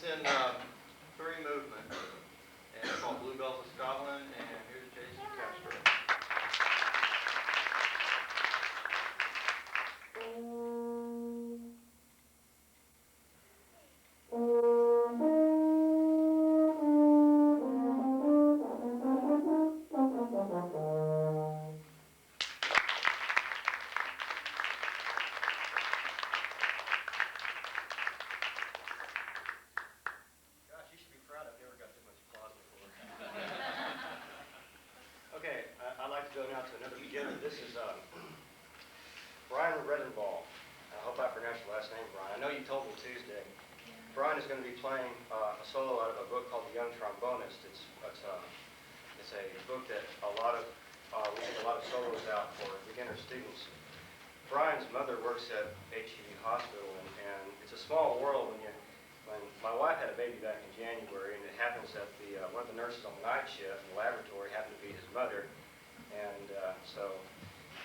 in three movements, and it's called Bluebells of Scotland, and here's Jason Castro. Okay, I'd like to go now to another beginner. This is Brian Redenbaugh. I hope I pronounced your last name, Brian. I know you told me Tuesday. Brian is going to be playing a solo out of a book called The Young Trombonist. It's a book that we get a lot of solos out for beginner students. Brian's mother works at HEB Hospital, and it's a small world when my wife had a baby back in January, and it happens that one of the nurses on the night shift in the laboratory happened to be his mother, and so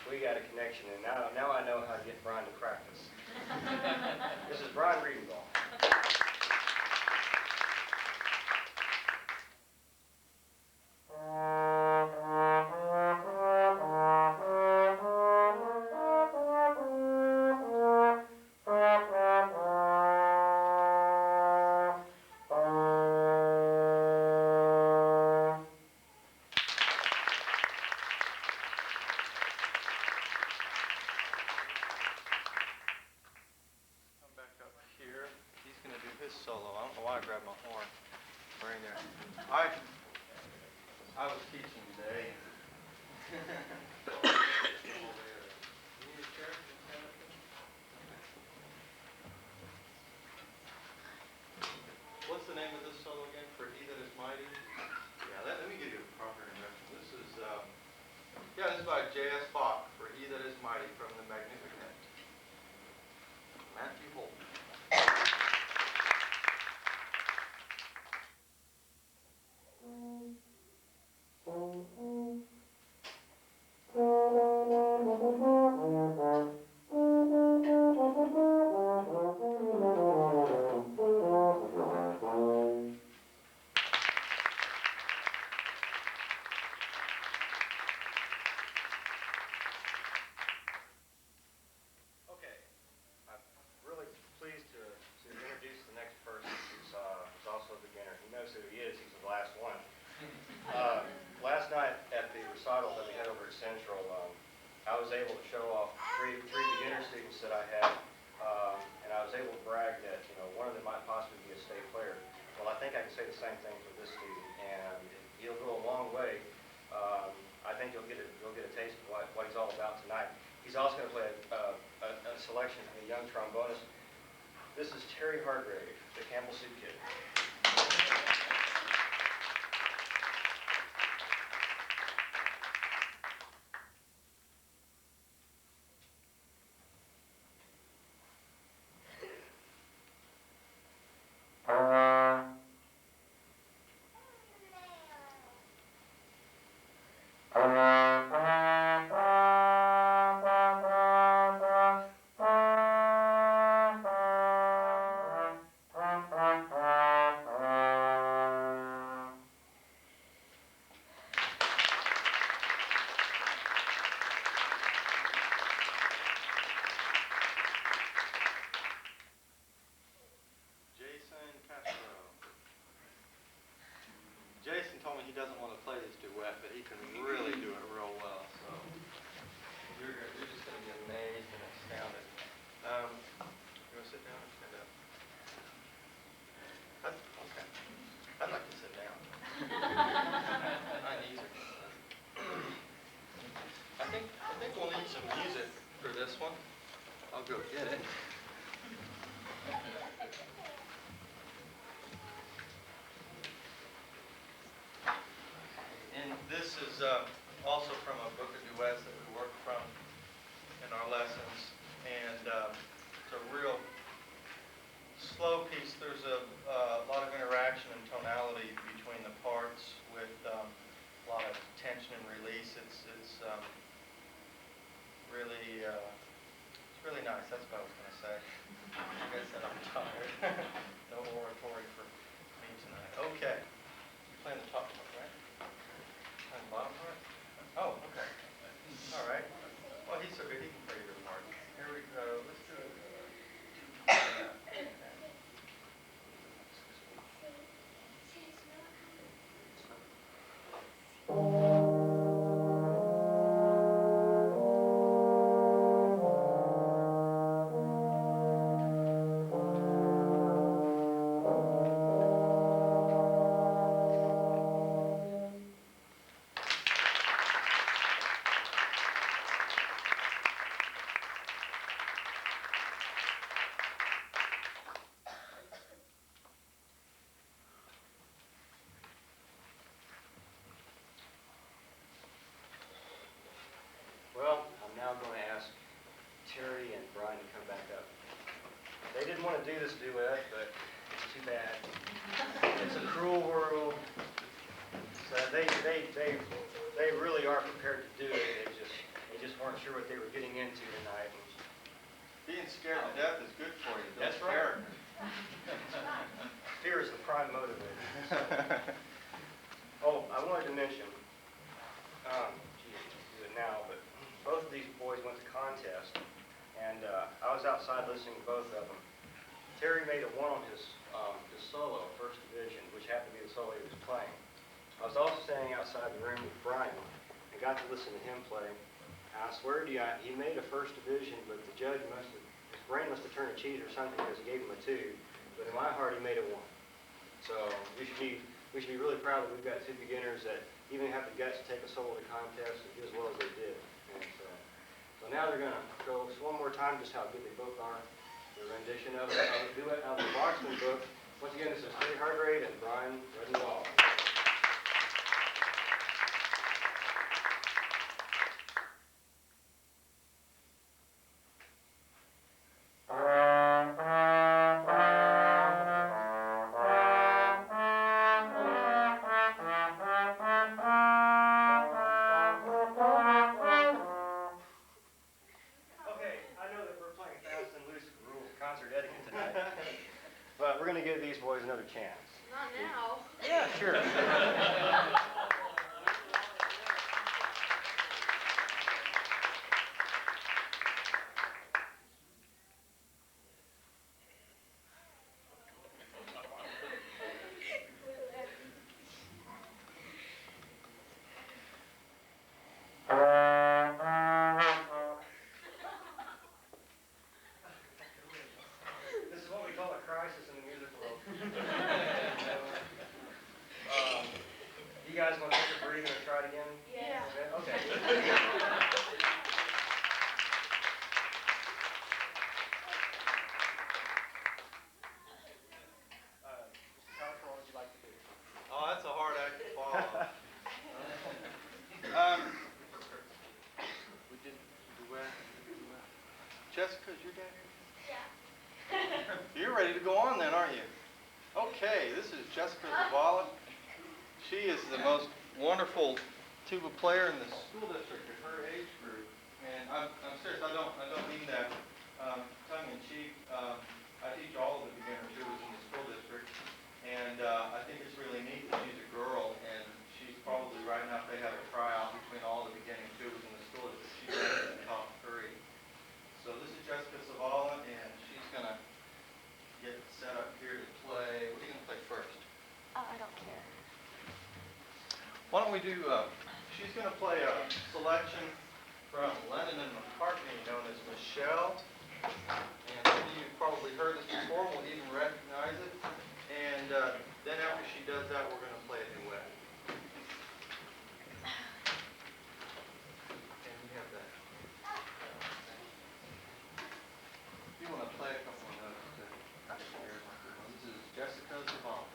we got a connection, and now I know how to get Brian to practice. This is Brian Redenbaugh. Solo. I don't know why I grabbed my horn. Right there. I was teaching today. What's the name of this solo again? For He That Is Mighty? Yeah, let me give you a proper introduction. This is this is by JHS For He That Is Mighty from the Magnificat. Matthew Holt. Who he is. He's the last one. Last night at the recital that we had over at Central, I was able to show off three beginner students that I had, and I was able to brag that one of them might possibly be a state player. Well, I think I can say the same thing for this student, and he'll go a long way. I think you'll get a taste of what he's all about tonight. He's also going to play a selection from the Young Trombonist. This is Terry Hargrave, the Campbell Soup Kid. Jason told me he doesn't want to play this duet, but he can really do it real well. So you're just going to be amazed and astounded. You want to sit down or stand up? Okay. I'd like to sit down. My knees are. I think we'll need some music for this one. I'll go get it. This is also from a book of duets that we work from in our lessons, and it's a real slow piece. There's a lot of interaction and tonality between the parts with a lot of tension and release. It's really nice. That's what I was going to say. Like I said, I'm tired. No oratory for they really are prepared to do it. They just weren't sure what they were getting into tonight. Being scared to death is good for you. That's right. Fear is the prime motivator. Oh, I wanted to mention, geez, do it now, but both of these boys went to contest, and I was outside listening to both of them. Terry made a 1 on his solo, first division, which happened to be the solo he was playing. I was also standing outside the room with Brian and got to listen to him play. And I swear to you, he made a first division, but the judge his brain must have turned a cheese or something because he gave him a 2. But in my heart, he made a 1. So we should be really proud that we've got 2 beginners that even have the guts to take a solo to contest and do as well as they did. And so now they're going to go one more time just how good they both are. The rendition of a duet out of the Boxman book. Once again, this is Terry Hargrave and Brian Redenbaugh. But we're going to give these boys another chance. Not now. Yeah, sure. This is what we call a crisis in the music world. You guys want to take a breather and try it again? Yeah. Okay. Mr. Califer, what would you like to do? Oh, that's a hard act to follow. We did duet. Jessica, is your dad here? Yeah. You're ready to go on then, aren't you? Okay, this is Jessica Zavala. She is the most wonderful tuba player in the school district at her age group. And I'm serious, I don't mean that tongue in cheek. I teach all of the beginner tubas in the school district. And I think it's really neat that she's a girl, and she's probably right enough they have a tryout between all the beginning tubas in the school district. She's in the top 3. So this is Jessica Zavala, and she's going to get set up here to play. What are you going to play first? I don't care. Why don't we do, she's going to play a selection from Lennon and McCartney known as Michelle. And some of you have probably heard this before, will even recognize it. And then after she does that, we're going to play a duet. And we have that. If you want to play a couple of notes to share, this is Jessica Zavala.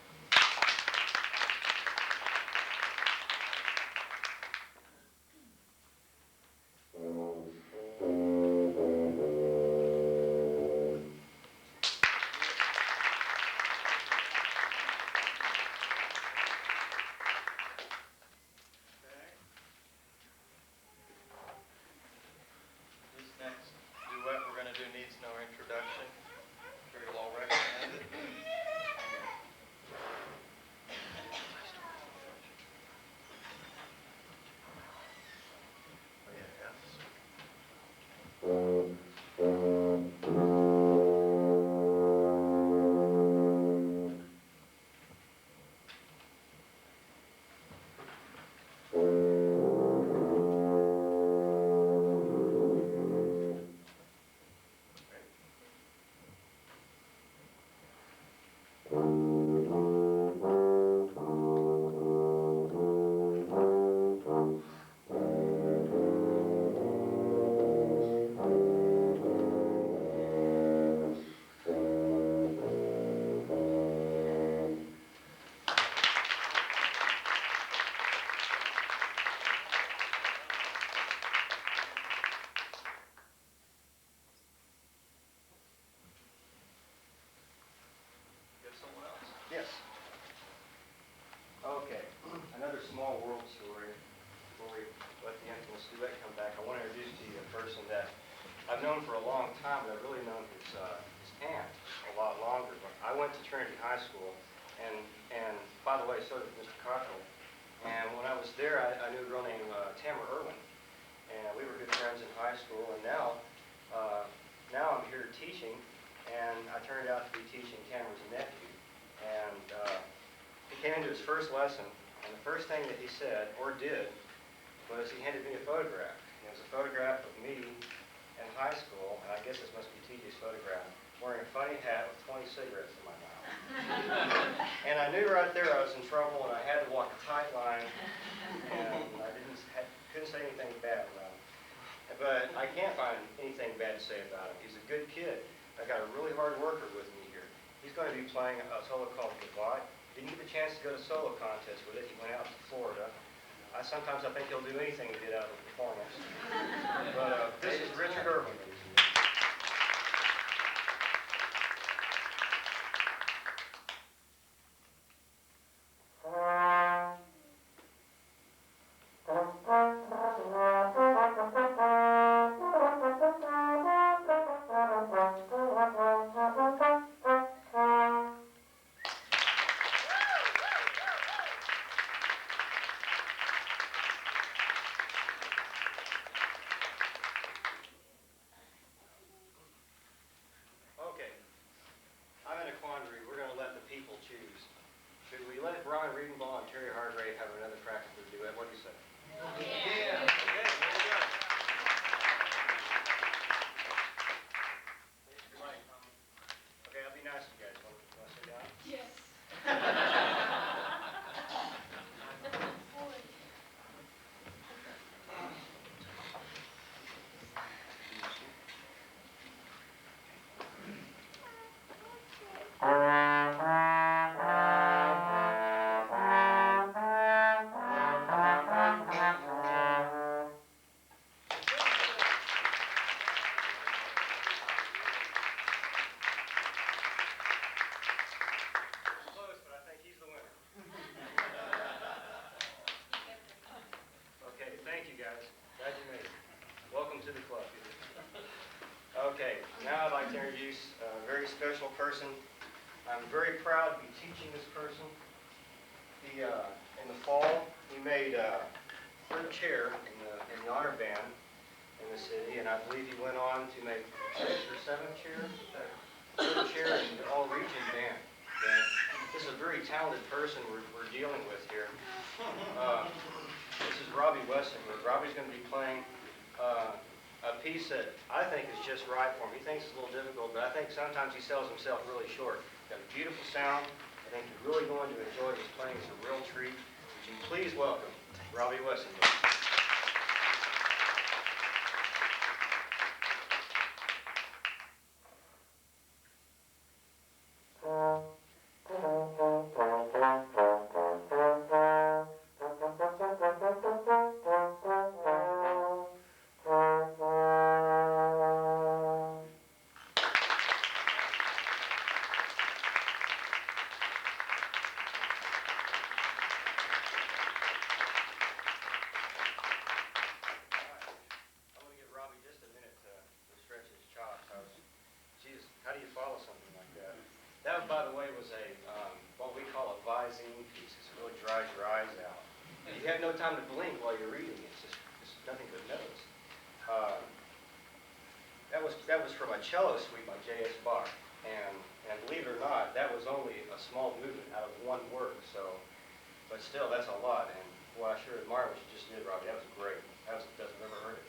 I've known for a long time, but I've really known his aunt a lot longer. But I went to Trinity High School, and by the way, so did Mr. Cottrell. And when I was there, I knew a girl named Tamara Irwin, and we were good friends in high school. And now I'm here teaching, and I turned out to be teaching Tamara's nephew. And he came into his first lesson, and the first thing that he said, or did, was he handed me a photograph. It was a photograph of me in high school, and I guess this must be TJ's photograph, wearing a funny hat with 20 cigarettes in my mouth. And I knew right there I was in trouble, and I had to walk a tight line, and I couldn't say anything bad about him. But I can't find anything bad to say about him. He's a good kid. I got a really hard worker with me here. He's going to be playing a solo called Goodbye. Didn't get the chance to go to solo contest with it. He went out to Florida. Sometimes I think he'll do anything to get out of the performance. But this is Richard Irwin. Okay, I'm in a quandary. We're going to let the people choose. Should we let Brian Riedenbaugh and Terry Hargrave have another crack at their duet? What do you say? Yeah. Okay, here we go. Okay, I'll be nice to you guys. Want to sit down? Yes. Close, but I think he's the winner. Okay, thank you guys. Glad you made it. Welcome to the club. Okay, now I'd like to introduce a very special person. I'm very proud to be teaching this person. In the fall, he made third chair in the honor band in the city, and I believe he went on to make sixth or seventh chair, third chair in the all-region band. Okay? This is a very talented person we're dealing with here. This is Robbie Westenberg. Robbie's going to be playing a piece that I think is just right for him. He thinks it's a little difficult, but I think sometimes he sells himself really short. Got a beautiful sound. I think you're really going to enjoy his playing. It's a real treat. Would you please welcome Robbie Westenberg. How do you follow something like that? That, by the way, was what we call a Visine piece. It really dries your eyes out. You have no time to blink while you're reading. It's just nothing but notes. That was from a cello suite by JHS. And believe it or not, that was only a small movement out of one word. So, but still, that's a lot. And boy, I sure admire what you just did, Robbie. That was great. I've never heard it.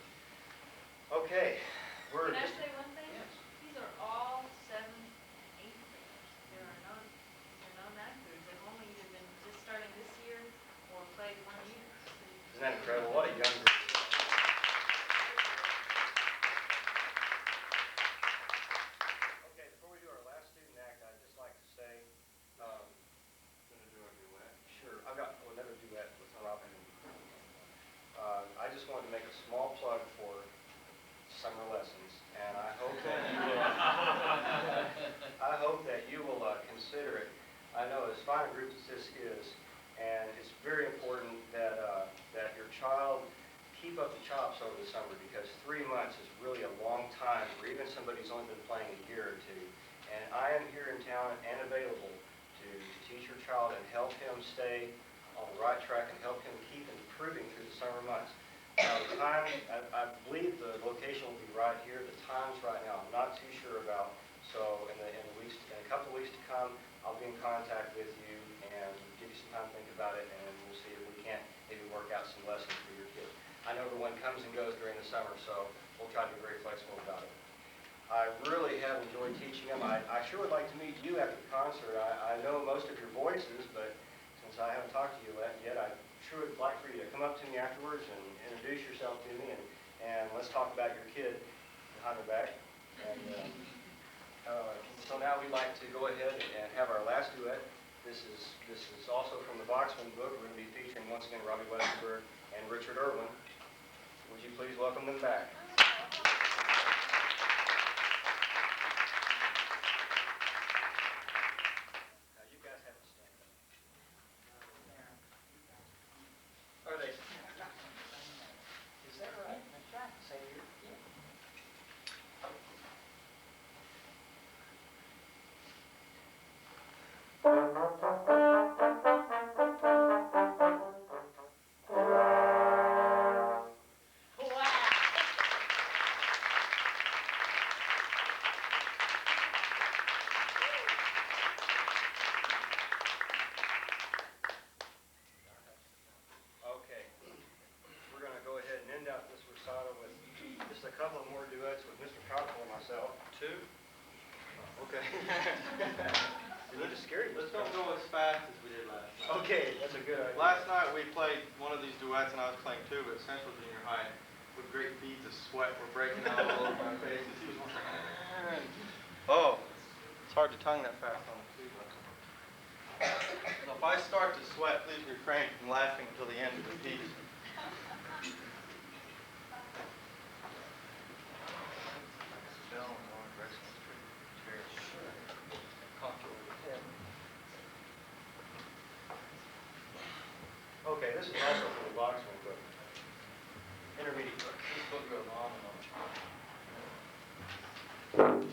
Okay, Can I say one thing? Yes. These are all 7th, 8th graders. There are no 9th graders. They've only either been just starting this year or played 1 year. Isn't that incredible? What a young group. Okay, before we do our last student act, I'd just like to say, Gonna do a duet. sure, I've got another duet with keep up the chops over the summer, because 3 months is really a long time for even somebody who's only been playing a year or two. And I am here in town and available to teach your child and help him stay on the right track and help him keep improving through the summer months. Now, the time, I believe the location will be right here. The times right now, I'm not too sure about. So in a couple of weeks to come, I'll be in contact with you and give you some time to think about it, and we'll see if we can't maybe work out some lessons for your kid. I know everyone comes and goes during the summer, so we'll try to be very flexible about it. I really have enjoyed teaching them. I sure would like to meet you after the concert. I know most of your voices, but since I haven't talked to you yet, I sure would like for you to come up to me afterwards and introduce yourself to me, and let's talk about your kid behind the back. And, so now we'd like to go ahead and have our last duet. This is also from the Boxman book. We're going to be featuring once again Robbie Westenberg and Richard Irwin. Would you please welcome them back? Now you guys have to stand up. Are they? Is that right? That's right. Same year? Yeah. Okay, we're going to go ahead and end out this recital with just a couple more duets with Mr. Powerful and myself. 2? Okay. You need to scare you. Let's don't go as fast as we did last night. Okay, that's a good idea. Last night we played one of these duets and I was playing tuba at Central Junior High with great beads of sweat were breaking out all over my face. He was like, oh, it's hard to tongue that fast on the tuba. So if I start to sweat, please refrain from laughing until the end of the piece. Okay, this is also from the Boxman book. Intermediate book. This book goes on and on.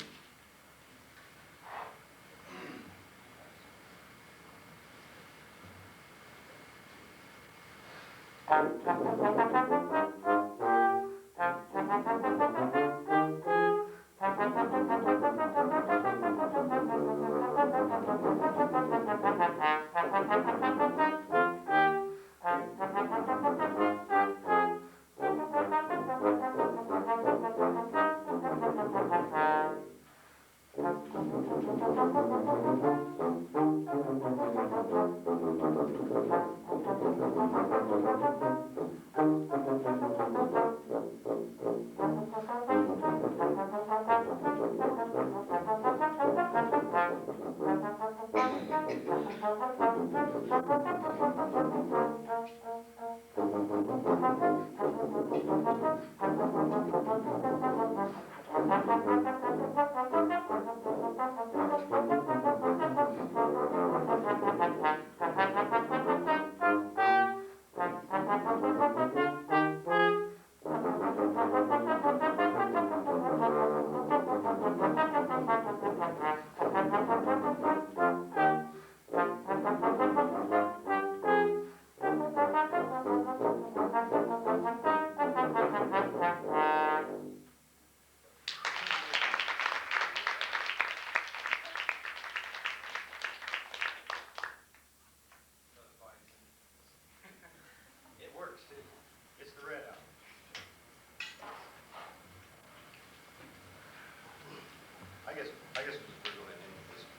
I guess we'll go ahead and end this one.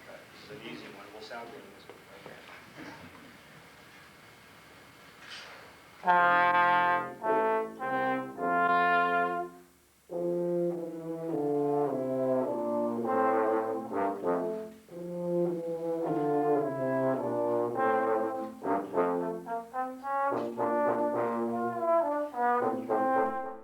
Okay. This is an easy one. We'll sound good in this one. Okay.